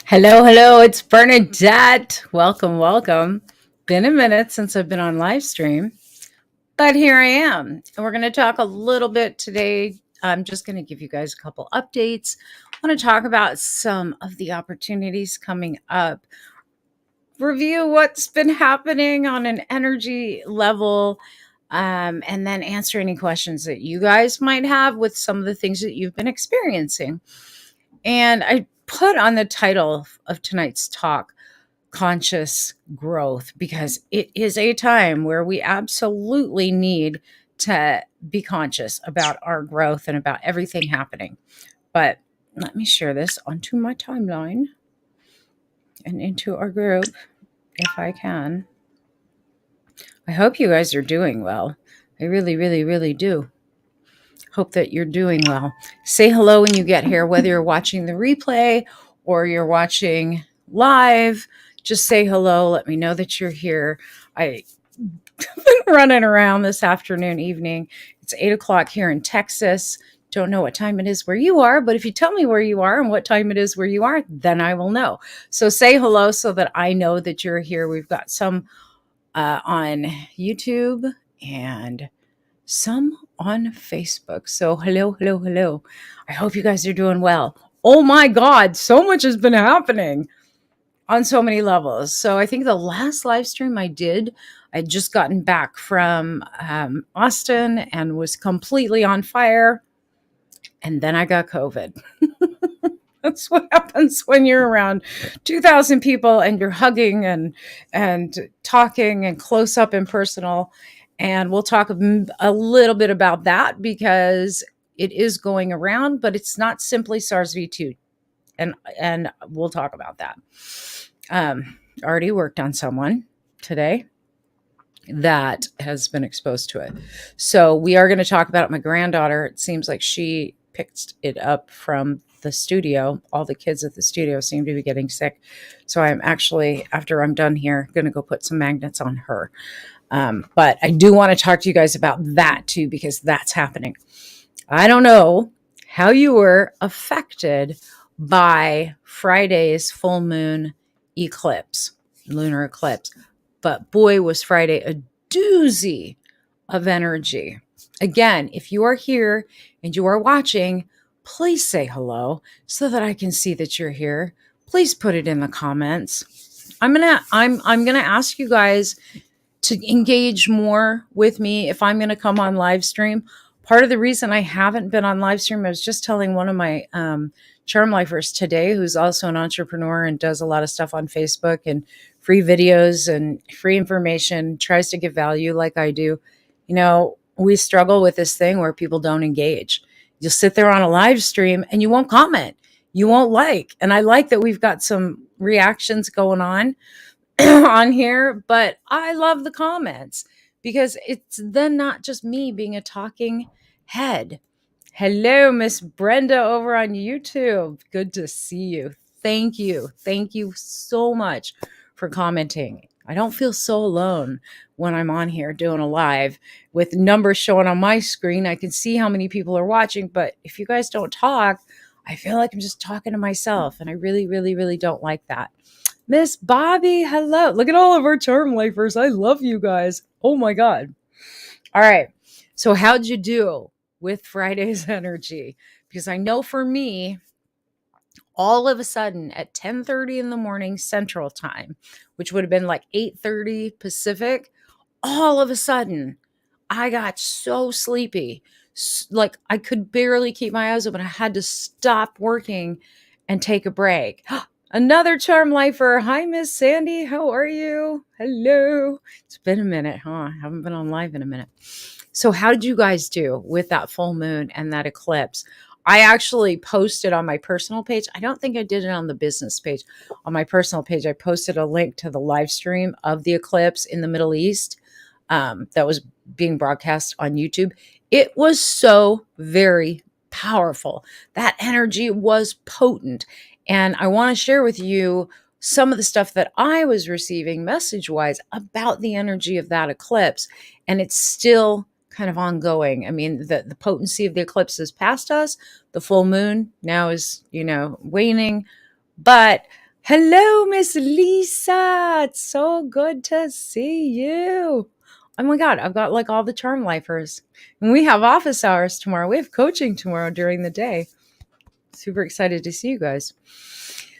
Hello, hello, it's Bernadette. Welcome, welcome. Been a minute since I've been on live stream, but here I am. And we're going to talk a little bit today. I'm just going to give you guys a couple updates. I want to talk about some of the opportunities coming up, review what's been happening on an energy level, and then answer any questions that you guys might have with some of the things that you've been experiencing. And I put on the title of tonight's talk conscious growth because it is a time where we absolutely need to be conscious about our growth and about everything happening. But let me share this onto my timeline and into our group if I can. I hope you guys are doing well. I really, really, really do. Hope that you're doing well. Say hello when you get here, whether you're watching the replay or you're watching live. Just say hello. Let me know that you're here. I've been running around this afternoon, evening. It's 8 o'clock here in Texas. Don't know what time it is where you are, but if you tell me where you are and what time it is where you are, then I will know. So say hello so that I know that you're here. We've got some on YouTube and some on Facebook. So hello, hello, hello. I hope you guys are doing well. Oh my God, so much has been happening on so many levels. So I think the last live stream I did, I'd just gotten back from Austin and was completely on fire. And then I got COVID. That's what happens when you're around 2,000 people and you're hugging and talking and close up and personal. And we'll talk a little bit about that because it is going around, but it's not simply SARS-CoV-2. And we'll talk about that. Already worked on someone today that has been exposed to it. So we are going to talk about it. My granddaughter, it seems like she picked it up from the studio. All the kids at the studio seem to be getting sick. So I'm actually, after I'm done here, going to go put some magnets on her. But I do want to talk to you guys about that too, because that's happening. I don't know how you were affected by Friday's full moon eclipse, lunar eclipse. But boy, was Friday a doozy of energy. Again, if you are here and you are watching, please say hello so that I can see that you're here. Please put it in the comments. I'm gonna ask you guys to engage more with me if I'm gonna come on live stream. Part of the reason I haven't been on live stream, I was just telling one of my charm lifers today, who's also an entrepreneur and does a lot of stuff on Facebook and free videos and free information, tries to give value like I do. You know, we struggle with this thing where people don't engage. You'll sit there on a live stream and you won't comment. You won't like. And I like that we've got some reactions going on on here, but I love the comments because it's then not just me being a talking head. Hello, Miss Brenda over on YouTube. Good to see you. Thank you. Thank you so much for commenting. I don't feel so alone when I'm on here doing a live with numbers showing on my screen. I can see how many people are watching, but if you guys don't talk, I feel like I'm just talking to myself, and I really, really, really don't like that. Miss Bobby, hello. Look at all of our charm lifers. I love you guys. Oh my God. All right. So how'd you do with Friday's energy? Because I know for me, all of a sudden at 10:30 in the morning Central Time, which would have been like 8:30 Pacific, all of a sudden I got so sleepy. Like I could barely keep my eyes open. I had to stop working and take a break. Another charm lifer. Hi, Miss Sandy. How are you? Hello. It's been a minute, huh? I haven't been on live in a minute. So how did you guys do with that full moon and that eclipse? I actually posted on my personal page. I don't think I did it on the business page. On my personal page, I posted a link to the live stream of the eclipse in the Middle East that was being broadcast on YouTube. It was so very powerful. That energy was potent. And I want to share with you some of the stuff that I was receiving message wise about the energy of that eclipse. And it's still kind of ongoing. I mean, the potency of the eclipse is past us. The full moon now is, waning. But Hello, Miss Lisa. It's so good to see you. Oh my God, I've got like all the charm lifers. And we have office hours tomorrow. We have coaching tomorrow during the day. Super excited to see you guys.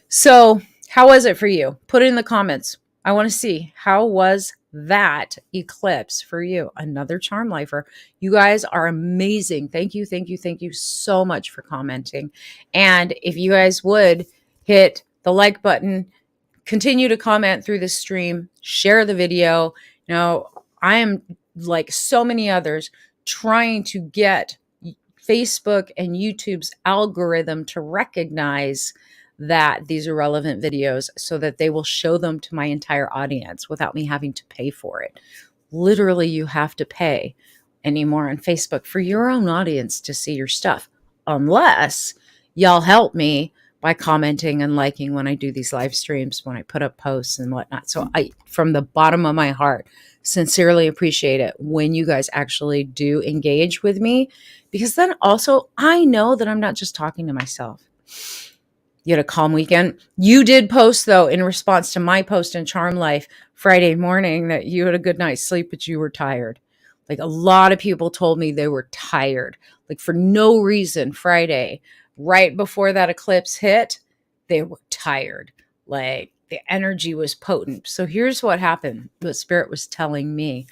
So, how was it for you? Put it in the comments. I want to see, how was that eclipse for you? Another charm lifer. You guys are amazing. Thank you, thank you, thank you so much for commenting. And if you guys would hit the like button, continue to comment through the stream, share the video. Now, I am like so many others trying to get Facebook and YouTube's algorithm to recognize that these are relevant videos so that they will show them to my entire audience without me having to pay for it. Literally, you have to pay anymore on Facebook for your own audience to see your stuff, unless y'all help me by commenting and liking when I do these live streams, when I put up posts and whatnot. So I, from the bottom of my heart, sincerely appreciate it when you guys actually do engage with me, because then also I know that I'm not just talking to myself. You had a calm weekend. You did post, though, in response to my post in Charm Life Friday morning, that you had a good night's sleep, but you were tired. Like, a lot of people told me they were tired, like for no reason. Friday, right before that eclipse hit, they were tired. Like, the energy was potent. So here's what happened. The Spirit was telling me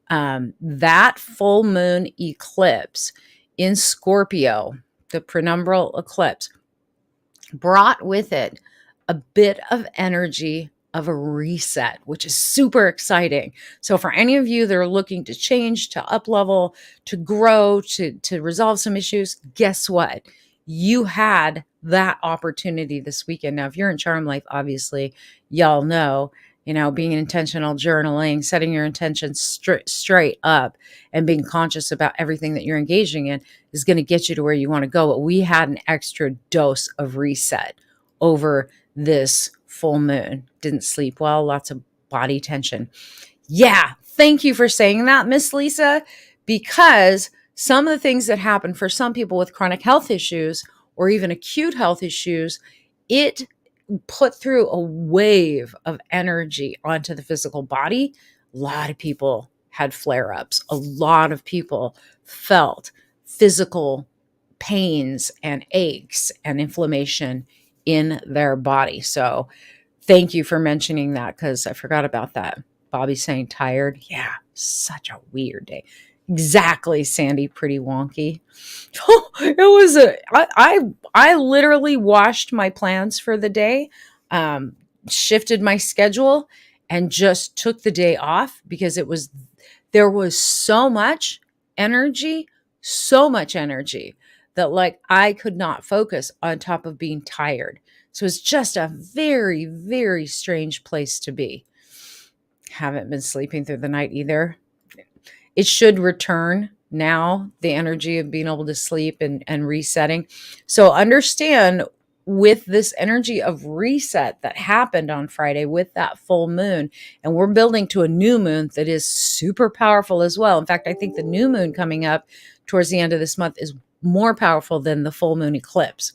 that full moon eclipse in Scorpio, the penumbral eclipse, brought with it a bit of energy of a reset, which is super exciting. So for any of you that are looking to change, to up level, to grow, to resolve some issues, guess what? You had that opportunity this weekend. Now, if you're in Charm Life, obviously, y'all know, being intentional journaling, setting your intentions straight up, and being conscious about everything that you're engaging in is going to get you to where you want to go. But we had an extra dose of reset over this full moon. Didn't sleep well, lots of body tension. Yeah, thank you for saying that, Miss Lisa, because some of the things that happen for some people with chronic health issues or even acute health issues, it put through a wave of energy onto the physical body. A lot of people had flare-ups. A lot of people felt physical pains and aches and inflammation in their body. So thank you for mentioning that, because I forgot about that. Bobby saying tired. Yeah, such a weird day. Exactly, Sandy, pretty wonky. It was I literally washed my plans for the day, shifted my schedule, and just took the day off because there was so much energy that like I could not focus on top of being tired. So it's just a very, very strange place to be. Haven't been sleeping through the night either. It should return now, the energy of being able to sleep and resetting. So understand, with this energy of reset that happened on Friday with that full moon, and we're building to a new moon that is super powerful as well. In fact, I think the new moon coming up towards the end of this month is more powerful than the full moon eclipse,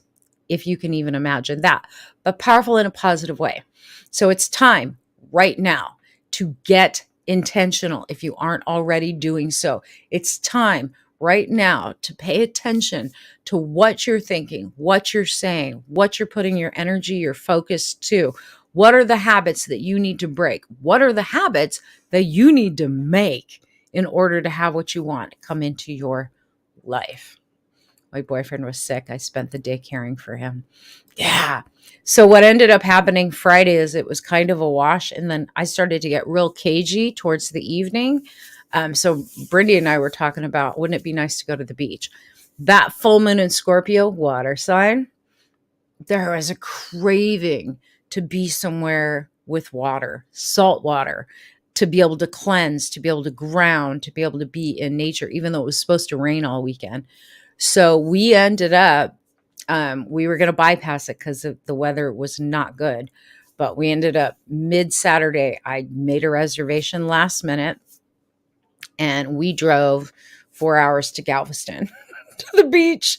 if you can even imagine that, but powerful in a positive way. So it's time right now to get intentional if you aren't already doing so. It's time right now to pay attention to what you're thinking, what you're saying, what you're putting your energy, your focus to. What are the habits that you need to break? What are the habits that you need to make in order to have what you want come into your life? My boyfriend was sick. I spent the day caring for him. Yeah. So what ended up happening Friday is it was kind of a wash. And then I started to get real cagey towards the evening. So Brindy and I were talking about, wouldn't it be nice to go to the beach? That full moon in Scorpio, water sign, there was a craving to be somewhere with water, salt water, to be able to cleanse, to be able to ground, to be able to be in nature, even though it was supposed to rain all weekend. So we ended up, we were going to bypass it because the weather was not good. But we ended up mid-Saturday, I made a reservation last minute, and we drove 4 hours to Galveston. to the beach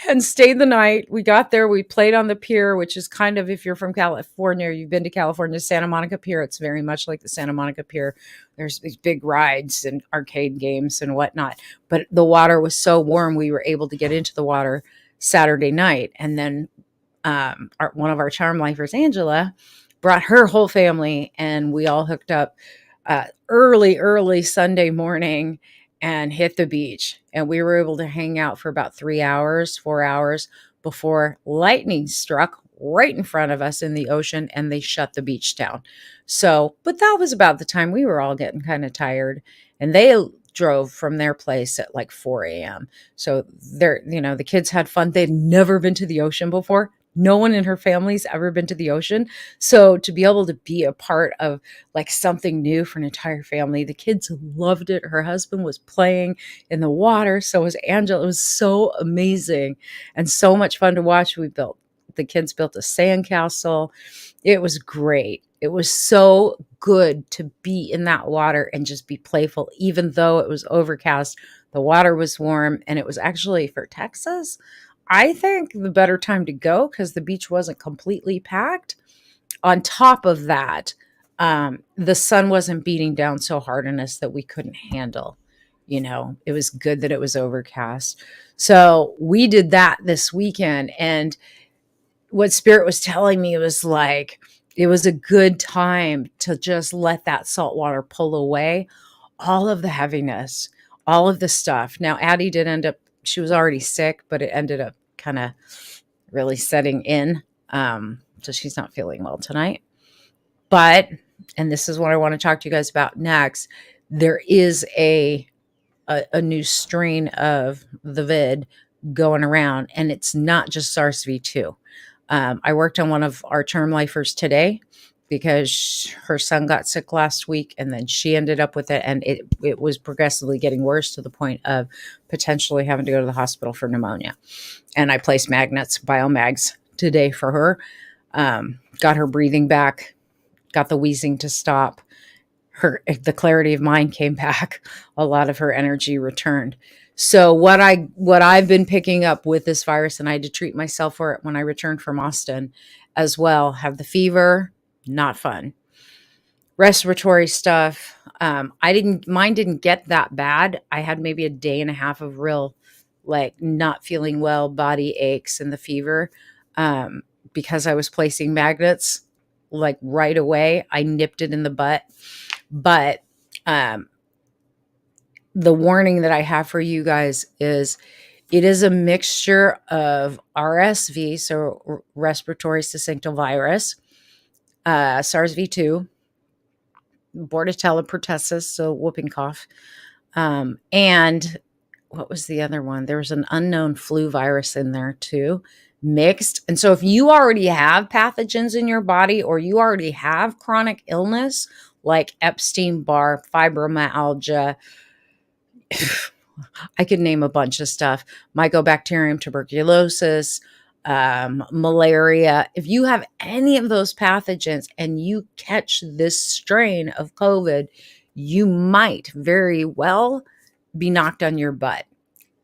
and stayed the night. We got there, we played on the pier, which is kind of, if you're from California, you've been to California, Santa Monica Pier, it's very much like the Santa Monica Pier. There's these big rides and arcade games and whatnot. But the water was so warm, we were able to get into the water Saturday night. And then one of our charm lifers, Angela, brought her whole family, and we all hooked up early Sunday morning and hit the beach. And we were able to hang out for about 4 hours before lightning struck right in front of us in the ocean, and they shut the beach down. So, but that was about the time we were all getting kind of tired, and they drove from their place at like 4 a.m. So the kids had fun. They'd never been to the ocean before. No one in her family's ever been to the ocean. So to be able to be a part of like something new for an entire family, the kids loved it. Her husband was playing in the water. So was Angela. It was so amazing and so much fun to watch. The kids built a sandcastle. It was great. It was so good to be in that water and just be playful, even though it was overcast. The water was warm, and it was actually, for Texas, I think, the better time to go because the beach wasn't completely packed. On top of that, the sun wasn't beating down so hard on us that we couldn't handle. It was good that it was overcast. So we did that this weekend. And what Spirit was telling me was like, it was a good time to just let that salt water pull away all of the heaviness, all of the stuff. Now, Addie did end up, she was already sick, but it ended up kind of really setting in. So she's not feeling well tonight. But, and this is what I want to talk to you guys about next, there is a new strain of the vid going around, and it's not just SARS-CoV-2. I worked on one of our term lifers today because her son got sick last week, and then she ended up with it, and it was progressively getting worse to the point of potentially having to go to the hospital for pneumonia. And I placed magnets, biomags, today for her. Got her breathing back, got the wheezing to stop. The clarity of mind came back. A lot of her energy returned. So what I've been picking up with this virus, and I had to treat myself for it when I returned from Austin as well, have the fever, not fun. Respiratory stuff. Mine didn't get that bad. I had maybe a day and a half of real, like, not feeling well, body aches, and the fever. Because I was placing magnets like right away, I nipped it in the butt. But, the warning that I have for you guys is it is a mixture of RSV, so respiratory syncytial virus, SARS-CoV-2, Bordetella pertussis, so whooping cough, and what was the other one? There was an unknown flu virus in there too, mixed. And so if you already have pathogens in your body, or you already have chronic illness like Epstein-Barr, fibromyalgia, I could name a bunch of stuff, Mycobacterium tuberculosis, malaria. If you have any of those pathogens and you catch this strain of COVID, you might very well be knocked on your butt.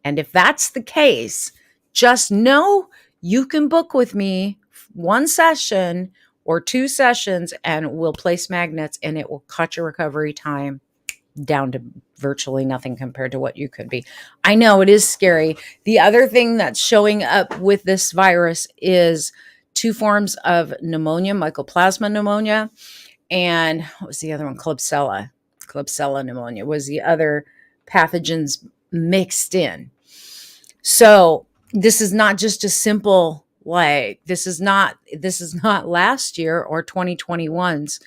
And if that's the case, just know you can book with me 1 session or 2 sessions, and we'll place magnets, and it will cut your recovery time down to virtually nothing compared to what you could be. I know it is scary. The other thing that's showing up with this virus is 2 forms of pneumonia, mycoplasma pneumonia, and what was the other one? Klebsiella pneumonia was the other pathogens mixed in. So this is not just a simple, like, this is not last year or 2021's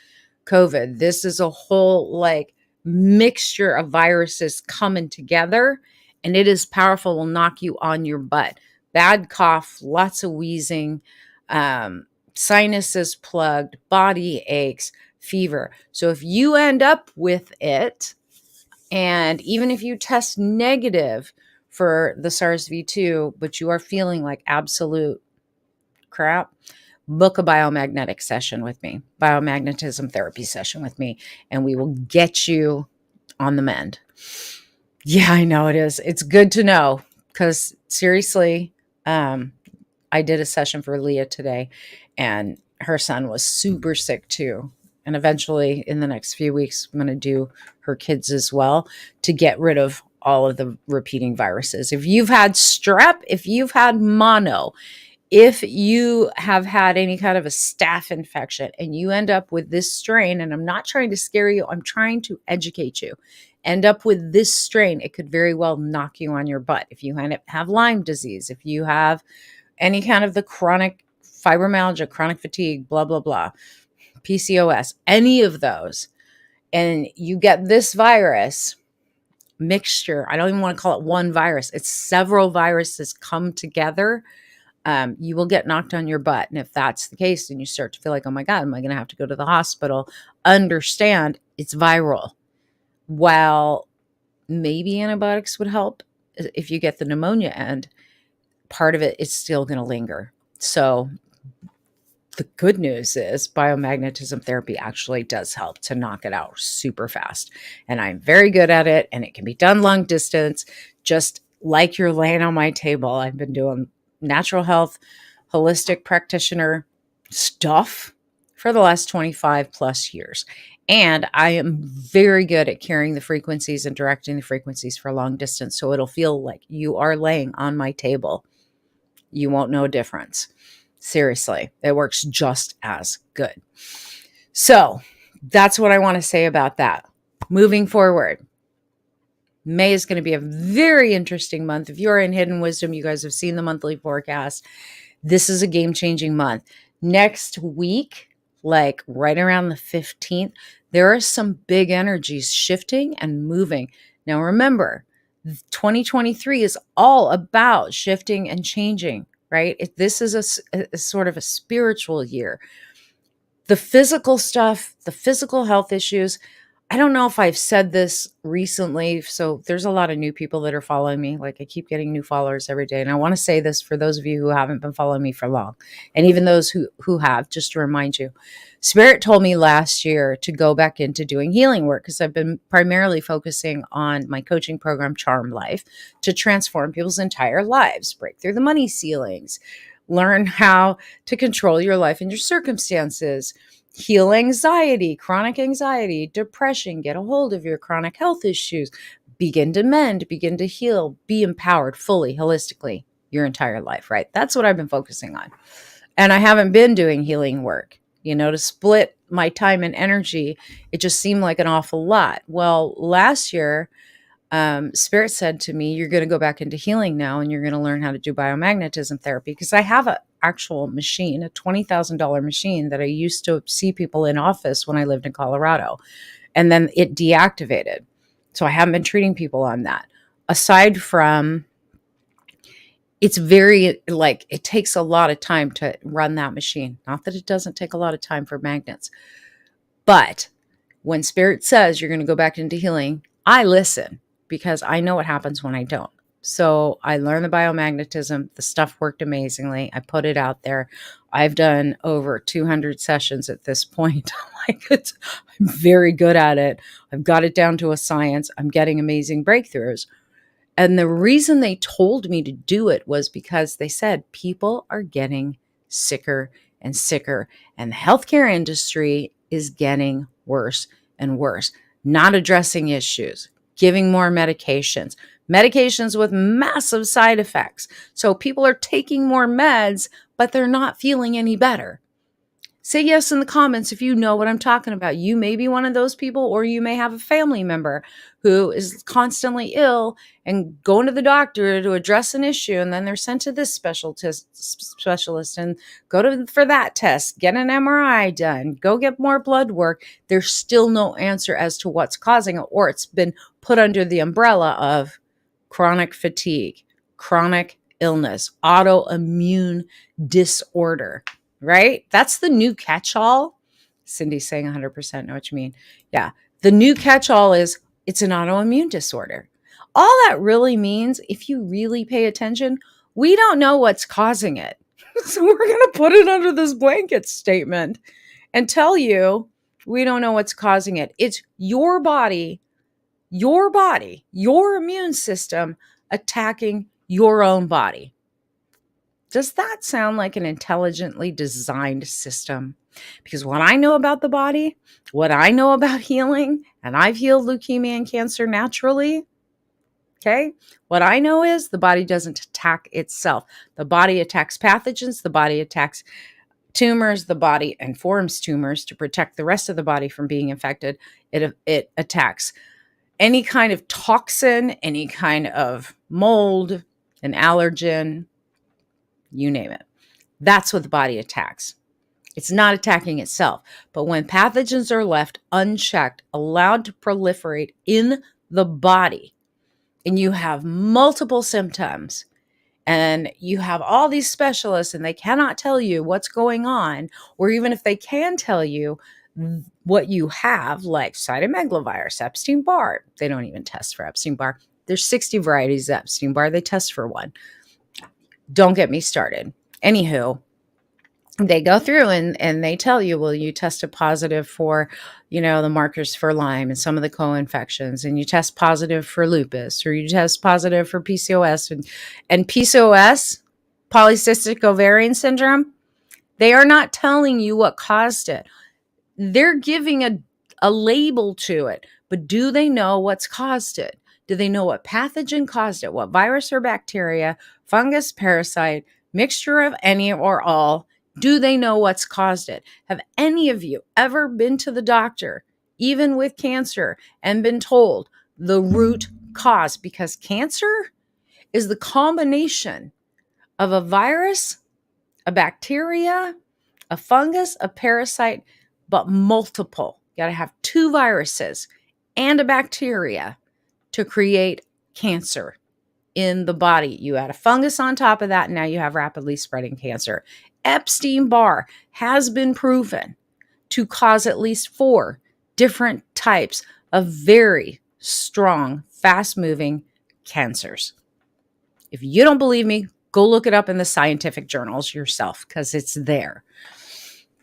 COVID. This is a whole, like, mixture of viruses coming together, and it is powerful. Will knock you on your butt. Bad cough, lots of wheezing, sinuses plugged, body aches, fever. So if you end up with it, and even if you test negative for the SARS-CoV-2, but you are feeling like absolute crap, book a biomagnetic session with me, biomagnetism therapy session with me, and we will get you on the mend. Yeah, I know it is. It's good to know. Because seriously, I did a session for Leah today, and her son was super sick too. And eventually, in the next few weeks, I'm going to do her kids as well to get rid of all of the repeating viruses. If you've had strep, if you've had mono, if you have had any kind of a staph infection and you end up with this strain, and I'm not trying to scare you, I'm trying to educate you, end up with this strain, it could very well knock you on your butt. If you have Lyme disease, if you have any kind of the chronic fibromyalgia, chronic fatigue, blah, blah, blah, PCOS, any of those, and you get this virus mixture, I don't even want to call it one virus, it's several viruses come together, you will get knocked on your butt. And if that's the case, and you start to feel like, oh my God, am I going to have to go to the hospital? Understand it's viral. While maybe antibiotics would help if you get the pneumonia end, part of it is still going to linger. So the good news is biomagnetism therapy actually does help to knock it out super fast. And I'm very good at it, and it can be done long distance, just like you're laying on my table. I've been doing natural health, holistic practitioner stuff for the last 25 plus years. And I am very good at carrying the frequencies and directing the frequencies for long distance. So it'll feel like you are laying on my table. You won't know a difference. Seriously, it works just as good. So that's what I want to say about that. Moving forward, May is going to be a very interesting month. If you're in Hidden Wisdom, you guys have seen the monthly forecast. This is a game-changing month. Next week, like right around the 15th, there are some big energies shifting and moving. Now remember, 2023 is all about shifting and changing, right? This is a sort of a spiritual year. The physical stuff, the physical health issues, I don't know if I've said this recently, so there's a lot of new people that are following me. Like I keep getting new followers every day. And I want to say this for those of you who haven't been following me for long, and even those who have, just to remind you. Spirit told me last year to go back into doing healing work because I've been primarily focusing on my coaching program, Charm Life, to transform people's entire lives, break through the money ceilings, learn how to control your life and your circumstances, heal anxiety, chronic anxiety, depression, get a hold of your chronic health issues, begin to mend, begin to heal, be empowered fully, holistically, your entire life, right? That's what I've been focusing on. And I haven't been doing healing work, to split my time and energy. It just seemed like an awful lot. Well, last year, Spirit said to me, you're going to go back into healing now, and you're going to learn how to do biomagnetism therapy, because I have an actual machine, a $20,000 machine that I used to see people in office when I lived in Colorado, and then it deactivated. So I haven't been treating people on that. Aside from, it's very, it takes a lot of time to run that machine. Not that it doesn't take a lot of time for magnets, but when Spirit says you're going to go back into healing, I listen, because I know what happens when I don't. So I learned the biomagnetism. The stuff worked amazingly. I put it out there. I've done over 200 sessions at this point. I'm very good at it. I've got it down to a science. I'm getting amazing breakthroughs. And the reason they told me to do it was because they said people are getting sicker and sicker, and the healthcare industry is getting worse and worse, not addressing issues, giving more medications with massive side effects. So people are taking more meds, but they're not feeling any better. Say yes in the comments if you know what I'm talking about. You may be one of those people, or you may have a family member who is constantly ill and going to the doctor to address an issue, and then they're sent to this specialist and go for that test, get an MRI done, go get more blood work. There's still no answer as to what's causing it, or it's been put under the umbrella of chronic fatigue, chronic illness, autoimmune disorder. Right? That's the new catch-all. Cindy's saying 100% know what you mean. Yeah. The new catch-all is it's an autoimmune disorder. All that really means, if you really pay attention, we don't know what's causing it. So we're going to put it under this blanket statement and tell you we don't know what's causing it. It's your body, your immune system attacking your own body. Does that sound like an intelligently designed system? Because what I know about the body, what I know about healing, and I've healed leukemia and cancer naturally, okay? What I know is the body doesn't attack itself. The body attacks pathogens, the body attacks tumors, the body informs tumors to protect the rest of the body from being infected. It attacks any kind of toxin, any kind of mold, an allergen, you name it. That's what the body attacks. It's not attacking itself. But when pathogens are left unchecked, allowed to proliferate in the body, and you have multiple symptoms, and you have all these specialists and they cannot tell you what's going on, or even if they can tell you what you have, like cytomegalovirus, Epstein-Barr, they don't even test for Epstein-Barr. There's 60 varieties of Epstein-Barr. They test for one. Don't get me started. Anywho, they go through and they tell you, well, you tested positive for, the markers for Lyme and some of the co-infections, and you test positive for lupus, or you test positive for PCOS and PCOS, polycystic ovarian syndrome. They are not telling you what caused it. They're giving a label to it, but do they know what's caused it? Do they know what pathogen caused it? What virus or bacteria, fungus, parasite, mixture of any or all? Do they know what's caused it? Have any of you ever been to the doctor, even with cancer, and been told the root cause? Because cancer is the combination of a virus, a bacteria, a fungus, a parasite, but multiple. You got to have 2 viruses and a bacteria to create cancer in the body. You add a fungus on top of that, and now you have rapidly spreading cancer. Epstein-Barr has been proven to cause at least 4 different types of very strong, fast-moving cancers. If you don't believe me, go look it up in the scientific journals yourself, because it's there.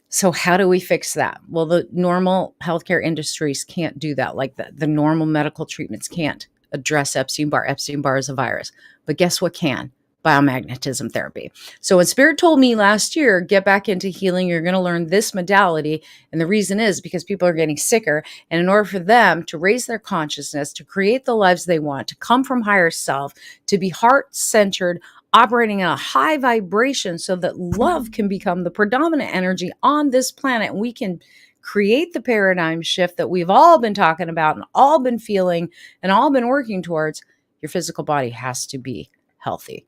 So how do we fix that? Well, the normal healthcare industries can't do that. Like the normal medical treatments can't address Epstein-Barr. Epstein-Barr is a virus. But guess what can? Biomagnetism therapy. So when Spirit told me last year, get back into healing, you're going to learn this modality. And the reason is because people are getting sicker. And in order for them to raise their consciousness, to create the lives they want, to come from higher self, to be heart-centered, operating in a high vibration so that love can become the predominant energy on this planet, and we can create the paradigm shift that we've all been talking about and all been feeling and all been working towards, your physical body has to be healthy.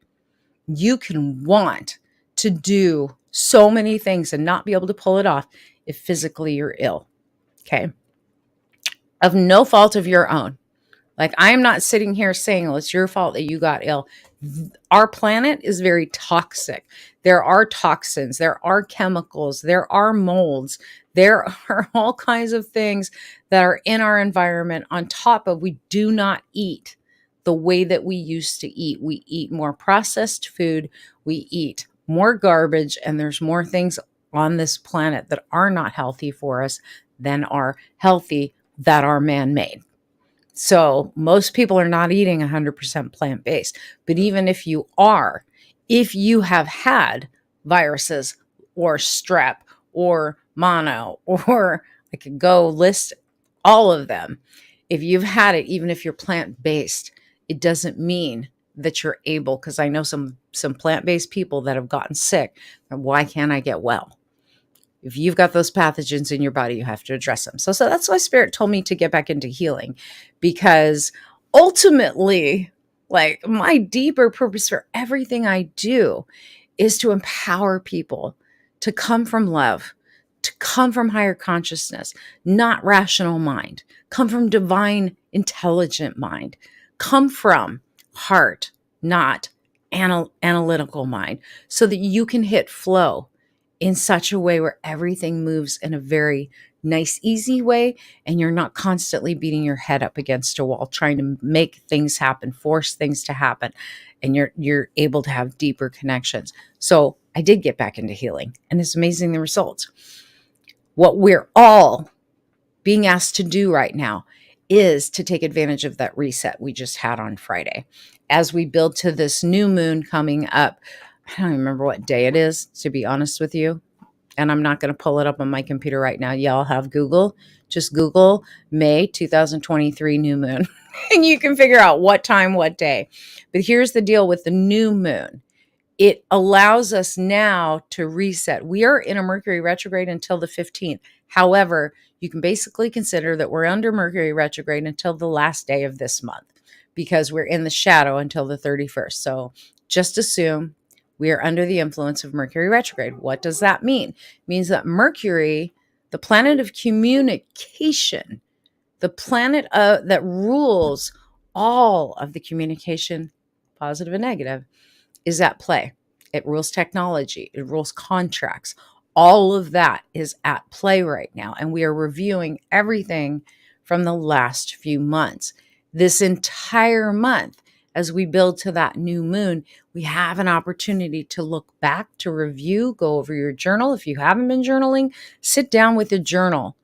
You can want to do so many things and not be able to pull it off if physically you're ill, okay? Of no fault of your own. Like, I am not sitting here saying, well, it's your fault that you got ill. Our planet is very toxic. There are toxins, there are chemicals, there are molds, there are all kinds of things that are in our environment on top of we do not eat the way that we used to eat. We eat more processed food, we eat more garbage, and there's more things on this planet that are not healthy for us than are healthy that are man-made. So most people are not eating 100% plant-based. But even if you are, if you have had viruses or strep or mono, or I could go list all of them, if you've had it, even if you're plant-based, it doesn't mean that you're able, because I know some plant-based people that have gotten sick. Why can't I get well? If you've got those pathogens in your body, you have to address them. So that's why Spirit told me to get back into healing, because ultimately, like, my deeper purpose for everything I do is to empower people to come from love, to come from higher consciousness, not rational mind, come from divine, intelligent mind, come from heart, not analytical mind, so that you can hit flow in such a way where everything moves in a very nice, easy way, and you're not constantly beating your head up against a wall trying to make things happen, force things to happen, and you're able to have deeper connections. So I did get back into healing, and it's amazing the results. What we're all being asked to do right now is to take advantage of that reset we just had on Friday. as we build to this new moon coming up. I don't even remember what day it is, to be honest with you. And I'm not going to pull it up on my computer right now. Y'all have Google. Just Google May 2023 new moon, and you can figure out what time, what day. But here's the deal with the new moon. It allows us now to reset. We are in a Mercury retrograde until the 15th. However, you can basically consider that we're under Mercury retrograde until the last day of this month because we're in the shadow until the 31st. So just assume we are under the influence of Mercury retrograde. What does that mean? It means that Mercury, the planet of communication, the planet that rules all of the communication, positive and negative, is at play. It rules technology. It rules contracts. All of that is at play right now. And we are reviewing everything from the last few months. This entire month, as we build to that new moon, we have an opportunity to look back, to review, go over your journal. If you haven't been journaling, sit down with a journal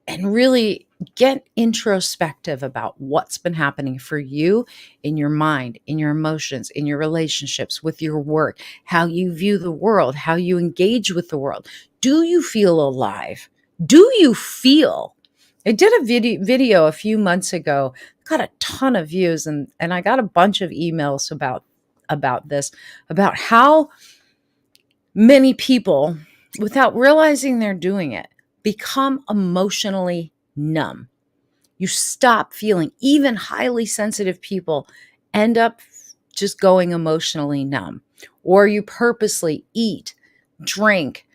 and really get introspective about what's been happening for you in your mind, in your emotions, in your relationships, with your work, how you view the world, how you engage with the world. Do you feel alive? Do you feel? I did a video a few months ago, got a ton of views, and I got a bunch of emails about this, about how many people, without realizing they're doing it, become emotionally numb. You stop feeling. Even highly sensitive people end up just going emotionally numb. Or you purposely eat, drink,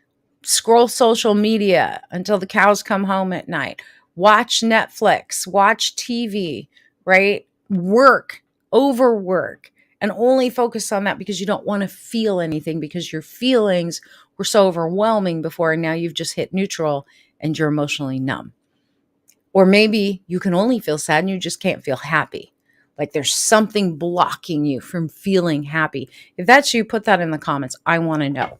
scroll social media until the cows come home at night, watch Netflix, watch TV, right? Work, overwork, and only focus on that because you don't want to feel anything because your feelings were so overwhelming before, and now you've just hit neutral and you're emotionally numb. Or maybe you can only feel sad and you just can't feel happy. Like there's something blocking you from feeling happy. If that's you, put that in the comments. I want to know.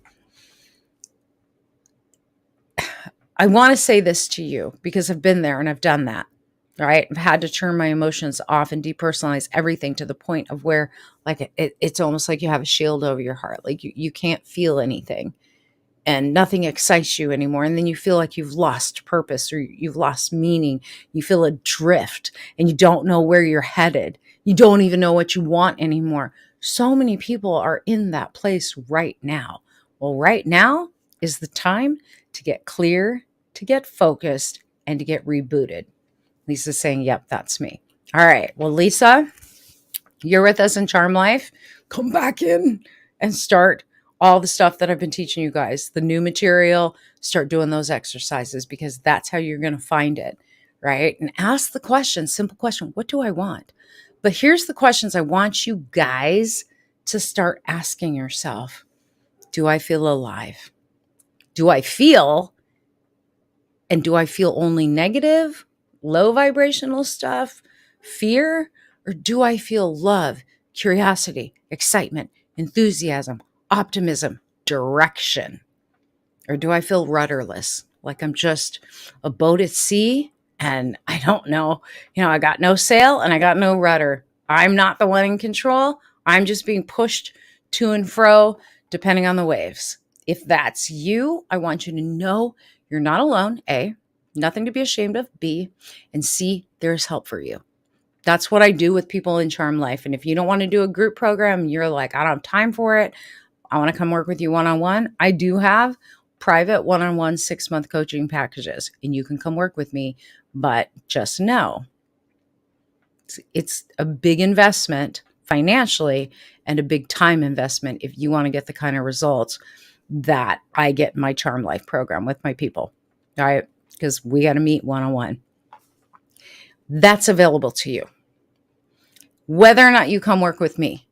I want to say this to you because I've been there and I've done that. Right? I've had to turn my emotions off and depersonalize everything to the point of where like it's almost like you have a shield over your heart. Like you can't feel anything and nothing excites you anymore. And then you feel like you've lost purpose or you've lost meaning. You feel adrift and you don't know where you're headed. You don't even know what you want anymore. So many people are in that place right now. Well, right now is the time to get clear, to get focused, and to get rebooted. Lisa's saying, yep, that's me. All right. Well, Lisa, you're with us in Charm Life. Come back in and start all the stuff that I've been teaching you guys, the new material. Start doing those exercises because that's how you're going to find it, right? And ask the question, simple question, what do I want? But here's the questions I want you guys to start asking yourself. Do I feel alive? Do I feel? And do I feel only negative, low vibrational stuff, fear? Or do I feel love, curiosity, excitement, enthusiasm, optimism, direction? Or do I feel rudderless, like I'm just a boat at sea and I don't know, I got no sail and I got no rudder. I'm not the one in control. I'm just being pushed to and fro depending on the waves. If that's you, I want you to know you're not alone, A, nothing to be ashamed of, B, and C, there's help for you. That's what I do with people in Charm Life. And if you don't want to do a group program, you're like, I don't have time for it. I want to come work with you one-on-one. I do have private one-on-one 6-month coaching packages, and you can come work with me. But just know it's a big investment financially and a big time investment if you want to get the kind of results that I get in my Charm Life program with my people, all right? Because we got to meet one-on-one. That's available to you. Whether or not you come work with me,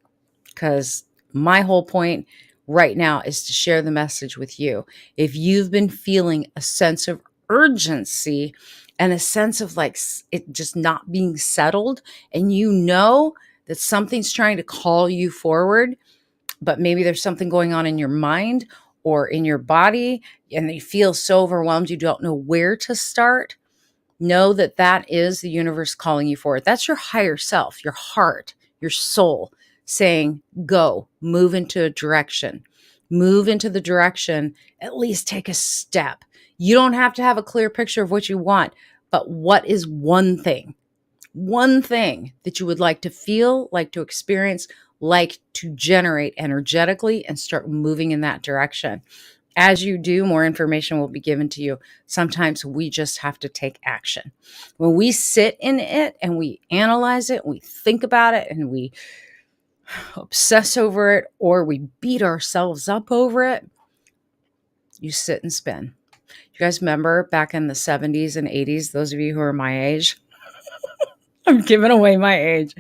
because my whole point right now is to share the message with you. If you've been feeling a sense of urgency and a sense of like it just not being settled, and you know that something's trying to call you forward, but maybe there's something going on in your mind or in your body, and you feel so overwhelmed you don't know where to start, know that that is the universe calling you forward. That's your higher self, your heart, your soul saying, go, move into a direction, move into the direction, at least take a step. You don't have to have a clear picture of what you want, but what is one thing that you would like to feel, like to experience, like to generate energetically and start moving in that direction. As you do, more information will be given to you. Sometimes we just have to take action. When we sit in it and we analyze it, and we think about it and we obsess over it, or we beat ourselves up over it, you sit and spin. You guys remember back in the 70s and 80s, those of you who are my age, I'm giving away my age,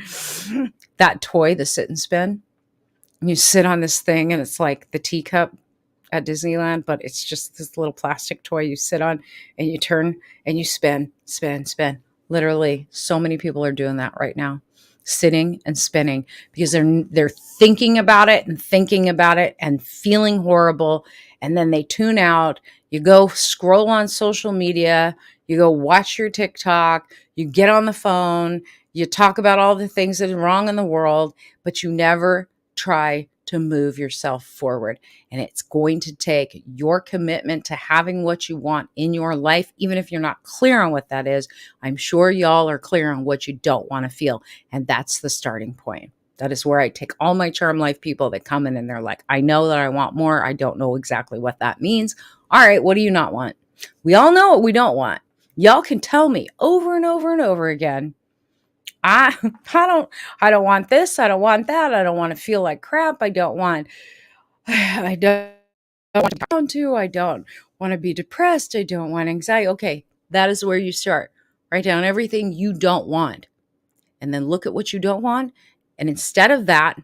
that toy, the sit and spin, you sit on this thing and it's like the teacup at Disneyland, but it's just this little plastic toy you sit on and you turn and you spin, spin, spin. Literally, so many people are doing that right now, sitting and spinning because they're thinking about it and feeling horrible, and then they tune out. You go scroll on social media, you go watch your TikTok, you get on the phone, you talk about all the things that are wrong in the world, but you never try to move yourself forward. And it's going to take your commitment to having what you want in your life, even if you're not clear on what that is. I'm sure y'all are clear on what you don't want to feel. And that's the starting point. That is where I take all my Charm Life people that come in and they're like, I know that I want more. I don't know exactly what that means. All right, what do you not want? We all know what we don't want. Y'all can tell me over and over and over again. I don't want this. I don't want that. I don't want to feel like crap. I don't want to down to. I don't want to be depressed. I don't want anxiety. Okay, that is where you start. Write down everything you don't want, and then look at what you don't want. And instead of that,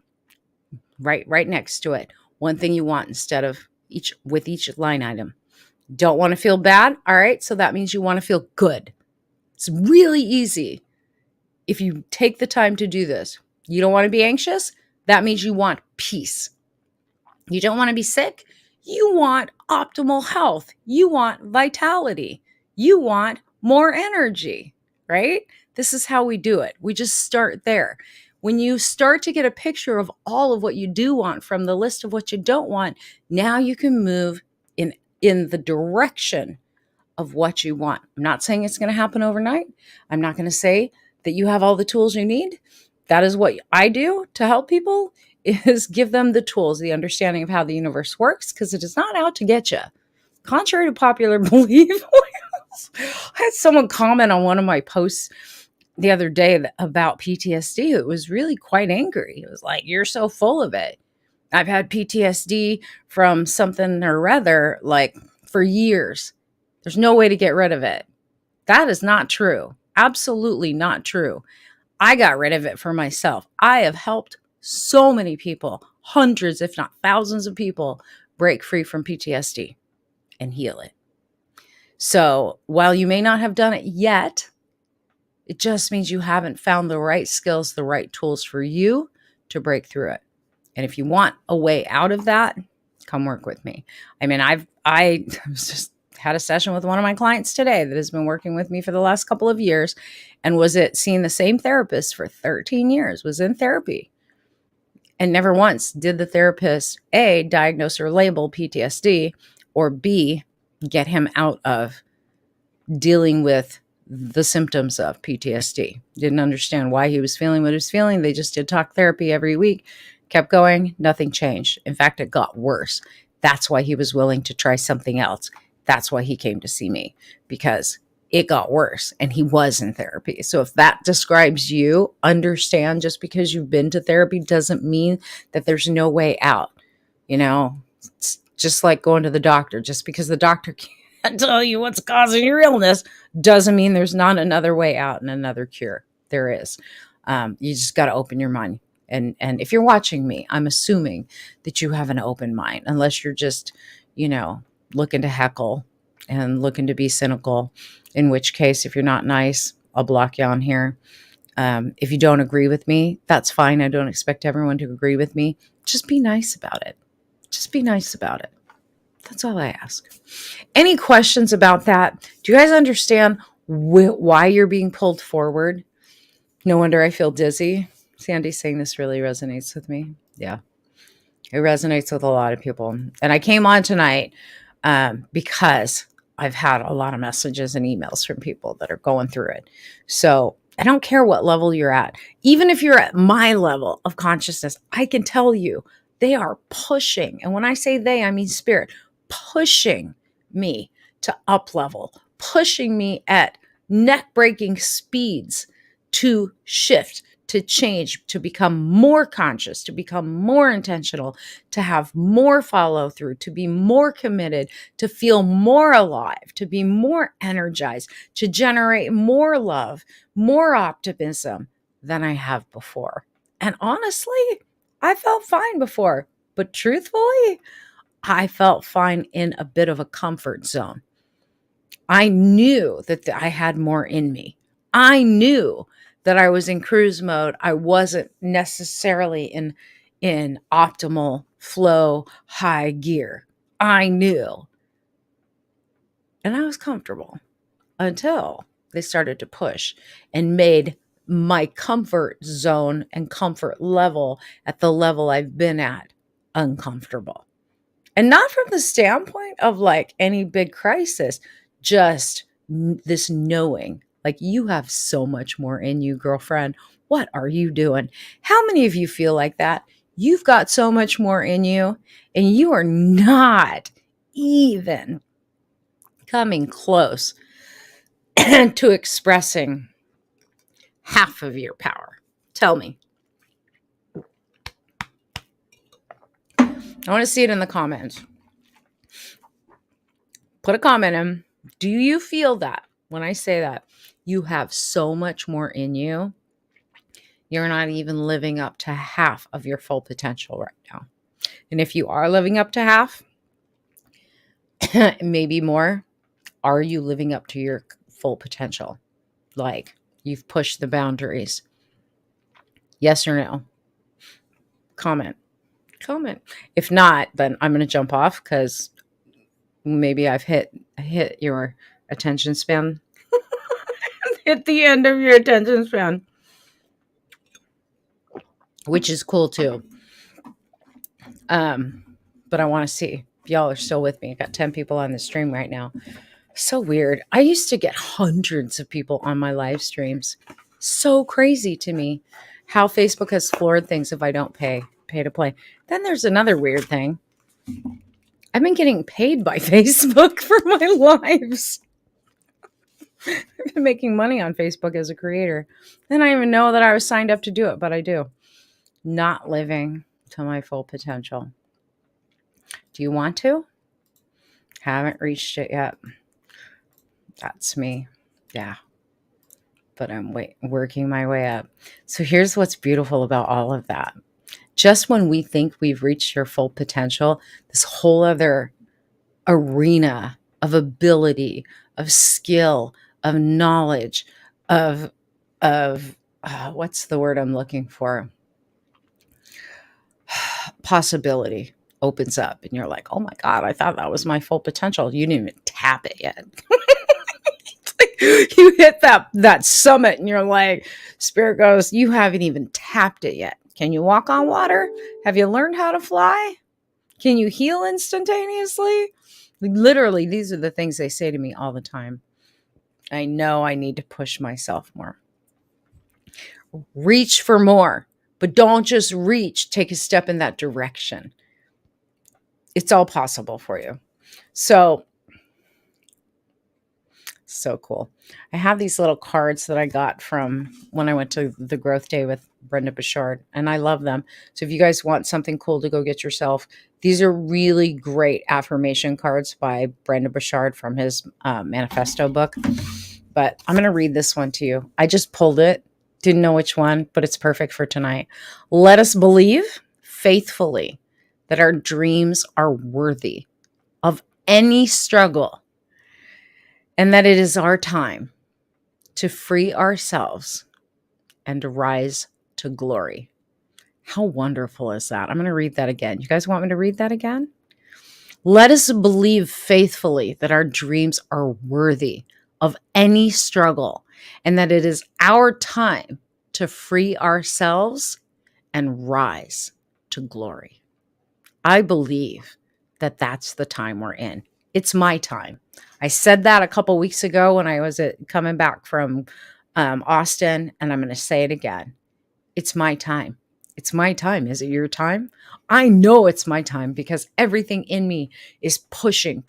right next to it, one thing you want instead of each line item. Don't want to feel bad. All right, so that means you want to feel good. It's really easy. If you take the time to do this, you don't want to be anxious. That means you want peace. You don't want to be sick. You want optimal health. You want vitality. You want more energy, right? This is how we do it. We just start there. When you start to get a picture of all of what you do want from the list of what you don't want, now you can move in the direction of what you want. I'm not saying it's going to happen overnight. I'm not going to say that you have all the tools you need. That is what I do to help people, is give them the tools, the understanding of how the universe works, because it is not out to get you. Contrary to popular belief, I had someone comment on one of my posts the other day about PTSD. It was really quite angry. It was like, you're so full of it. I've had PTSD from something or other like for years. There's no way to get rid of it. That is not true. Absolutely not true. I got rid of it for myself. I have helped so many people, hundreds, if not thousands of people, break free from PTSD and heal it. So while you may not have done it yet, it just means you haven't found the right skills, the right tools for you to break through it. And if you want a way out of that, come work with me. I mean, I just had a session with one of my clients today that has been working with me for the last couple of years and was seeing the same therapist for 13 years, was in therapy. And never once did the therapist, A, diagnose or label PTSD, or B, get him out of dealing with the symptoms of PTSD. Didn't understand why he was feeling what he was feeling. They just did talk therapy every week, kept going, nothing changed. In fact, it got worse. That's why he was willing to try something else. That's why he came to see me, because it got worse and he was in therapy. So if that describes you, understand, just because you've been to therapy doesn't mean that there's no way out. You know, it's just like going to the doctor. Just because the doctor can't tell you what's causing your illness doesn't mean there's not another way out and another cure. There is. You just got to open your mind. And if you're watching me, I'm assuming that you have an open mind, unless you're just, looking to heckle and looking to be cynical, in which case, if you're not nice, I'll block you on here. If you don't agree with me, that's fine. I don't expect everyone to agree with me. Just be nice about it. Just be nice about it. That's all I ask. Any questions about that? Do you guys understand why you're being pulled forward? No wonder I feel dizzy. Sandy's saying this really resonates with me. Yeah, it resonates with a lot of people. And I came on tonight because I've had a lot of messages and emails from people that are going through it. So I don't care what level you're at. Even if you're at my level of consciousness, I can tell you they are pushing. And when I say they, I mean spirit, pushing me to up level, pushing me at neck breaking speeds to shift, to change, to become more conscious, to become more intentional, to have more follow through, to be more committed, to feel more alive, to be more energized, to generate more love, more optimism than I have before. And honestly, I felt fine before, but truthfully, I felt fine in a bit of a comfort zone. I knew that I had more in me. I knew that I was in cruise mode. I wasn't necessarily in optimal flow, high gear. I knew. And I was comfortable until they started to push and made my comfort zone and comfort level at the level I've been at uncomfortable. And not from the standpoint of like any big crisis, just this knowing, like you have so much more in you, girlfriend. What are you doing? How many of you feel like that? You've got so much more in you, and you are not even coming close to expressing half of your power. Tell me. I want to see it in the comments. Put a comment in. Do you feel that when I say that you have so much more in you? You're not even living up to half of your full potential right now. And if you are living up to half, maybe more, are you living up to your full potential? Like you've pushed the boundaries. Yes or no? Comment. If not, then I'm going to jump off because maybe I've hit your attention span. Hit the end of your attention span, which is cool too. But I want to see if y'all are still with me. I got 10 people on the stream right now. So weird. I used to get hundreds of people on my live streams. So crazy to me how Facebook has floored things if I don't pay to play. Then there's another weird thing. I've been getting paid by Facebook for my lives. I've been making money on Facebook as a creator. And I didn't even know that I was signed up to do it, but I do. Not living to my full potential. Do you want to? Haven't reached it yet. That's me. Yeah. But I'm working my way up. So here's what's beautiful about all of that. Just when we think we've reached your full potential, this whole other arena of ability, of skill, of knowledge, of what's the word I'm looking for? Possibility opens up and you're like, oh my God, I thought that was my full potential. You didn't even tap it yet. You hit that summit and you're like, Spirit goes, you haven't even tapped it yet. Can you walk on water? Have you learned how to fly? Can you heal instantaneously? Literally, these are the things they say to me all the time. I know I need to push myself more. Reach for more, but don't just reach. Take a step in that direction. It's all possible for you. So cool. I have these little cards that I got from when I went to the Growth Day with Brenda Bouchard, and I love them. So if you guys want something cool to go get yourself, these are really great affirmation cards by Brenda Bouchard from his manifesto book. But I'm going to read this one to you. I just pulled it. Didn't know which one, but it's perfect for tonight. Let us believe faithfully that our dreams are worthy of any struggle, and that it is our time to free ourselves and to rise to glory. How wonderful is that? I'm going to read that again. You guys want me to read that again? Let us believe faithfully that our dreams are worthy of any struggle, and that it is our time to free ourselves and rise to glory. I believe that that's the time we're in. It's my time. I said that a couple weeks ago when I was coming back from Austin, and I'm going to say it again. It's my time. It's my time. Is it your time? I know it's my time because everything in me is pushing.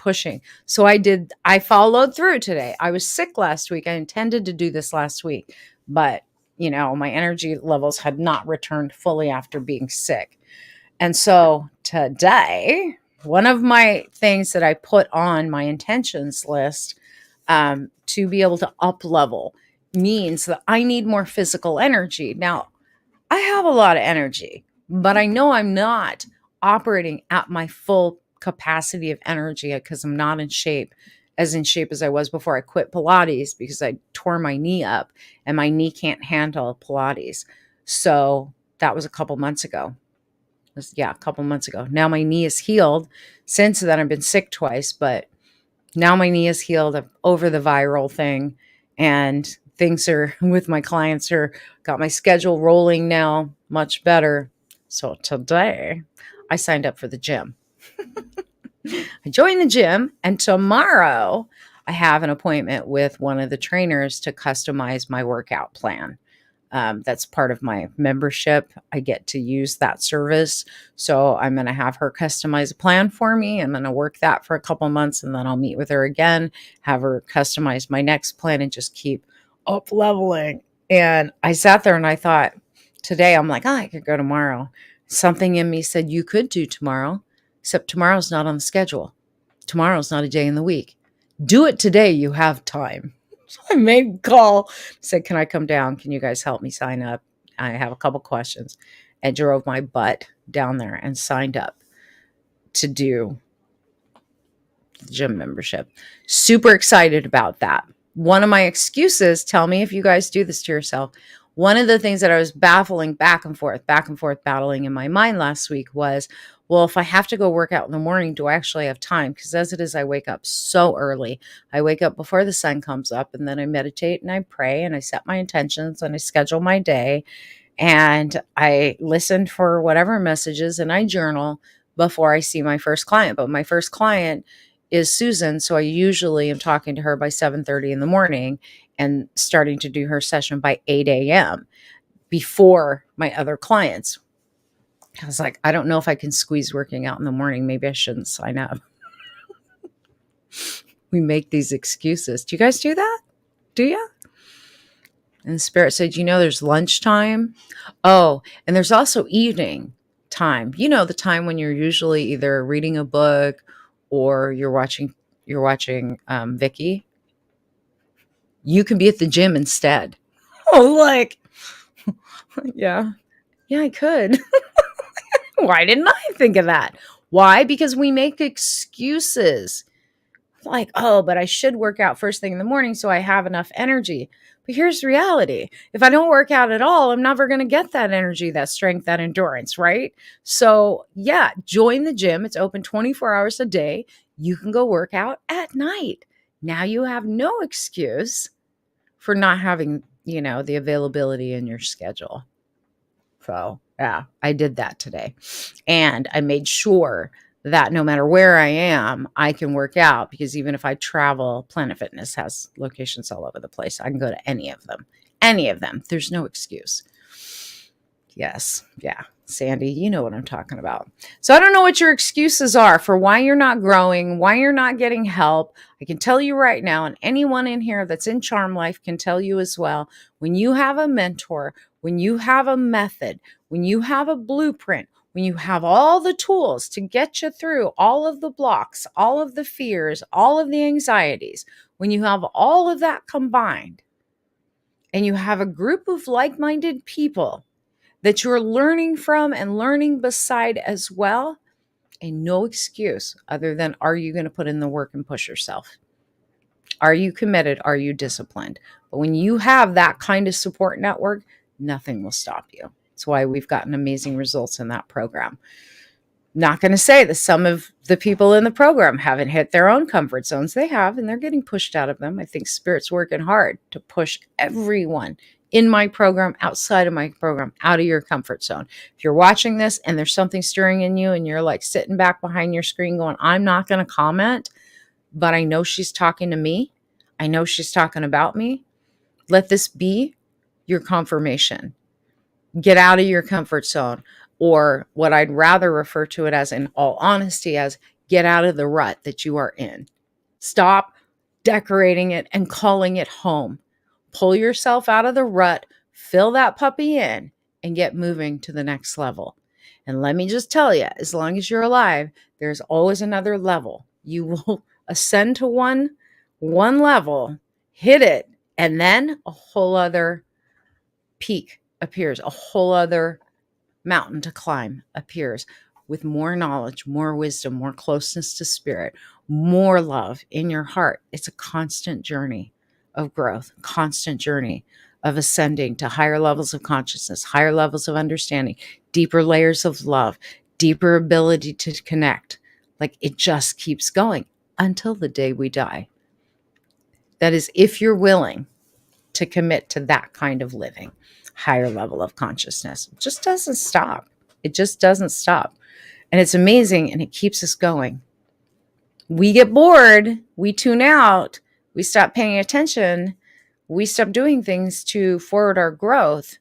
So I followed through today. I was sick last week. I intended to do this last week, but my energy levels had not returned fully after being sick. And so today, one of my things that I put on my intentions list to be able to up level means that I need more physical energy. Now, I have a lot of energy, but I know I'm not operating at my full capacity of energy because I'm not in shape as I was before I quit Pilates because I tore my knee up and my knee can't handle Pilates. So that was a couple months ago. A couple months ago. Now my knee is healed. Since then, I've been sick twice, but now my knee is healed. I'm over the viral thing, and things are with my clients got my schedule rolling now much better. So today I signed up for the gym. I joined the gym, and tomorrow I have an appointment with one of the trainers to customize my workout plan. That's part of my membership. I get to use that service. So I'm going to have her customize a plan for me. I'm going to work that for a couple months, and then I'll meet with her again, have her customize my next plan, and just keep up leveling. And I sat there and I thought today, I'm like, I could go tomorrow. Something in me said you could do tomorrow, except tomorrow's not on the schedule. Tomorrow's not a day in the week. Do it today. You have time. So I made a call, said, can I come down? Can you guys help me sign up? I have a couple questions, and drove my butt down there and signed up to do the gym membership. Super excited about that. One of my excuses, tell me if you guys do this to yourself. One of the things that I was battling back and forth, battling in my mind last week was, well, if I have to go work out in the morning, do I actually have time? Because as it is, I wake up so early. I wake up before the sun comes up, and then I meditate and I pray and I set my intentions and I schedule my day and I listen for whatever messages and I journal before I see my first client. But my first client is Susan. So I usually am talking to her by 7:30 in the morning and starting to do her session by 8 a.m. before my other clients. I was like, I don't know if I can squeeze working out in the morning. Maybe I shouldn't sign up. We make these excuses. Do you guys do that? Do you? And the spirit said, there's lunchtime. Oh, and there's also evening time. The time when you're usually either reading a book or you're watching Vicky. You can be at the gym instead. Oh, like, yeah, I could. Why didn't I think of that? Why? Because we make excuses like, oh, but I should work out first thing in the morning so I have enough energy. But here's the reality. If I don't work out at all, I'm never going to get that energy, that strength, that endurance, right? So yeah, join the gym. It's open 24 hours a day. You can go work out at night. Now you have no excuse for not having, the availability in your schedule. So yeah, I did that today. And I made sure that no matter where I am, I can work out, because even if I travel, Planet Fitness has locations all over the place. I can go to any of them. There's no excuse. Yes. Yeah. Sandy, you know what I'm talking about. So I don't know what your excuses are for why you're not growing, why you're not getting help. I can tell you right now, and anyone in here that's in Charm Life can tell you as well, when you have a mentor, when you have a method, when you have a blueprint, when you have all the tools to get you through all of the blocks, all of the fears, all of the anxieties, when you have all of that combined, and you have a group of like-minded people that you're learning from and learning beside as well, and no excuse other than, are you going to put in the work and push yourself? Are you committed? Are you disciplined? But when you have that kind of support network, nothing will stop you. That's why we've gotten amazing results in that program. Not going to say that some of the people in the program haven't hit their own comfort zones. They have, and they're getting pushed out of them. I think Spirit's working hard to push everyone in my program, outside of my program, out of your comfort zone. If you're watching this and there's something stirring in you and you're like sitting back behind your screen going, I'm not going to comment, but I know she's talking to me. I know she's talking about me. Let this be your confirmation. Get out of your comfort zone, or what I'd rather refer to it as, in all honesty, as get out of the rut that you are in. Stop decorating it and calling it home. Pull yourself out of the rut, fill that puppy in, and get moving to the next level. And let me just tell you, as long as you're alive, there's always another level. You will ascend to one level, hit it, and then a whole other peak appears, a whole other mountain to climb appears, with more knowledge, more wisdom, more closeness to spirit, more love in your heart. It's a constant journey of growth, constant journey of ascending to higher levels of consciousness, higher levels of understanding, deeper layers of love, deeper ability to connect. Like, it just keeps going until the day we die. That is, if you're willing to commit to that kind of living, higher level of consciousness. It just doesn't stop. It just doesn't stop. And it's amazing, and it keeps us going. We get bored, we tune out, we stop paying attention, we stop doing things to forward our growth.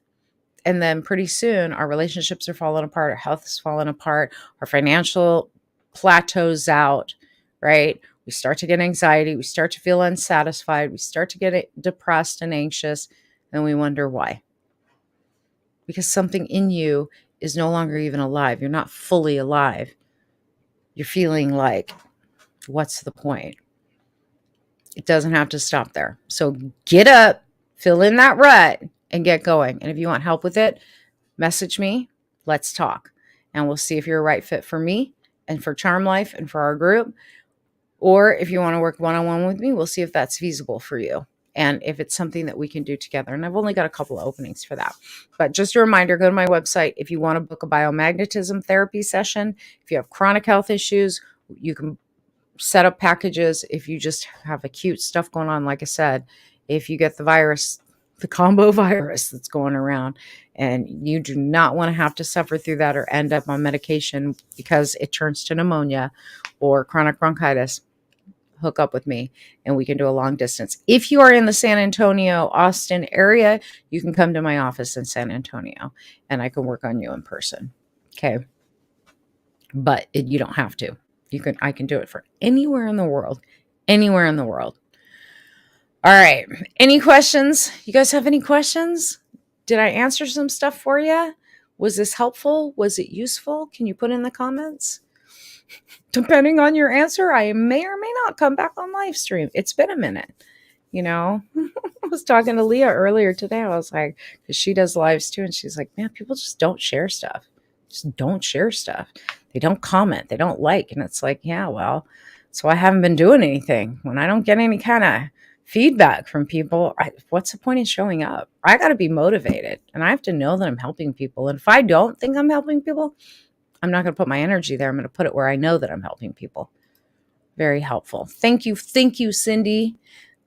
And then pretty soon our relationships are falling apart, our health is falling apart, our financial plateaus out, right? We start to get anxiety, we start to feel unsatisfied, we start to get depressed and anxious, and we wonder why. Because something in you is no longer even alive. You're not fully alive. You're feeling like, what's the point? It doesn't have to stop there. So get up, fill in that rut, and get going. And if you want help with it, message me. Let's talk. And we'll see if you're a right fit for me and for Charm Life and for our group. Or if you want to work one-on-one with me, we'll see if that's feasible for you, and if it's something that we can do together. And I've only got a couple of openings for that. But just a reminder, go to my website if you want to book a biomagnetism therapy session. If you have chronic health issues, you can set up packages. If you just have acute stuff going on, like I said, if you get the virus, the combo virus that's going around, and you do not want to have to suffer through that or end up on medication because it turns to pneumonia or chronic bronchitis, hook up with me and we can do a long distance. If you are in the San Antonio, Austin area, you can come to my office in San Antonio and I can work on you in person. Okay. But you don't have to. I can do it for anywhere in the world, anywhere in the world. All right. Any questions? You guys have any questions? Did I answer some stuff for you? Was this helpful? Was it useful? Can you put in the comments? Depending on your answer, I may or may not come back on live stream. It's been a minute, I was talking to Leah earlier today. I was like, because she does lives too. And she's like, man, people just don't share stuff. Just don't share stuff. They don't comment. They don't like. And it's like, yeah, well, so I haven't been doing anything. When I don't get any kind of feedback from people, what's the point in showing up? I got to be motivated and I have to know that I'm helping people. And if I don't think I'm helping people, I'm not going to put my energy there. I'm going to put it where I know that I'm helping people. Very helpful. Thank you. Thank you, Cindy.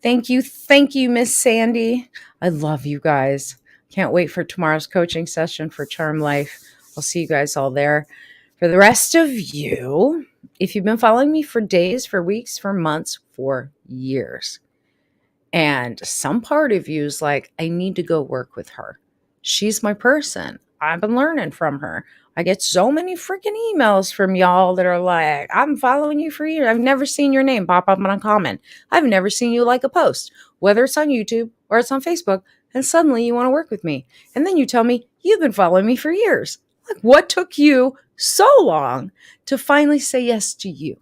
Thank you. Thank you, Miss Sandy. I love you guys. Can't wait for tomorrow's coaching session for Charm Life. I'll see you guys all there. For the rest of you, if you've been following me for days, for weeks, for months, for years, and some part of you is like, I need to go work with her. She's my person. I've been learning from her. I get so many freaking emails from y'all that are like, I'm following you for years. I've never seen your name pop up on a comment. I've never seen you like a post, whether it's on YouTube or it's on Facebook, and suddenly you want to work with me. And then you tell me you've been following me for years. Like, what took you so long to finally say yes to you?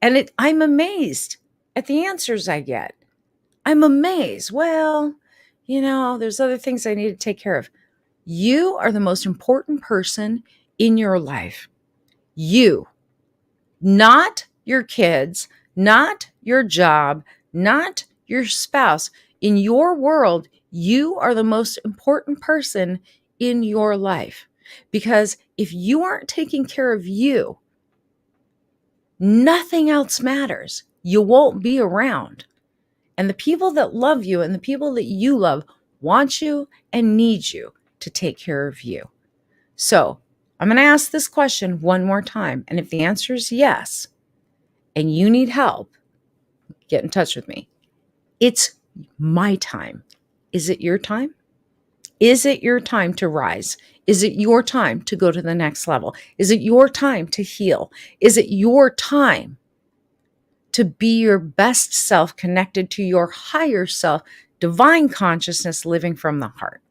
And I'm amazed at the answers I get. I'm amazed. Well, there's other things I need to take care of. You are the most important person in your life. You, not your kids, not your job, not your spouse. In your world, you are the most important person in your life. Because if you aren't taking care of you, nothing else matters. You won't be around. And the people that love you and the people that you love want you and need you to take care of you. So I'm going to ask this question one more time. And if the answer is yes, and you need help, get in touch with me. It's my time. Is it your time? Is it your time to rise? Is it your time to go to the next level? Is it your time to heal? Is it your time to be your best self, connected to your higher self, divine consciousness, living from the heart,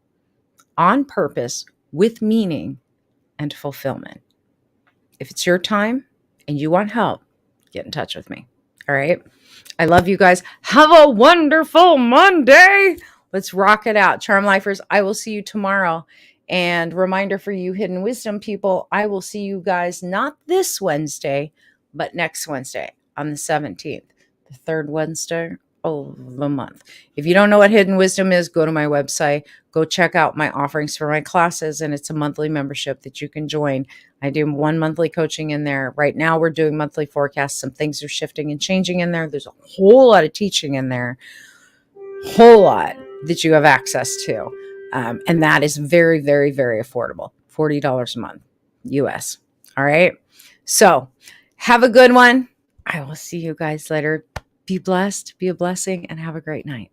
on purpose, with meaning and fulfillment? If it's your time and you want help, get in touch with me. All right. I love you guys. Have a wonderful Monday. Let's rock it out. Charm Lifers, I will see you tomorrow. And reminder for you hidden wisdom people, I will see you guys not this Wednesday, but next Wednesday on the 17th, the third Wednesday of the month. If you don't know what hidden wisdom is, go to my website, go check out my offerings for my classes, and it's a monthly membership that you can join. I do one monthly coaching in there. Right now we're doing monthly forecasts. Some things are shifting and changing in there. There's a whole lot of teaching in there, whole lot that you have access to. And that is very, very, very affordable. $40 a month, US. All right. So have a good one. I will see you guys later. Be blessed, be a blessing, and have a great night.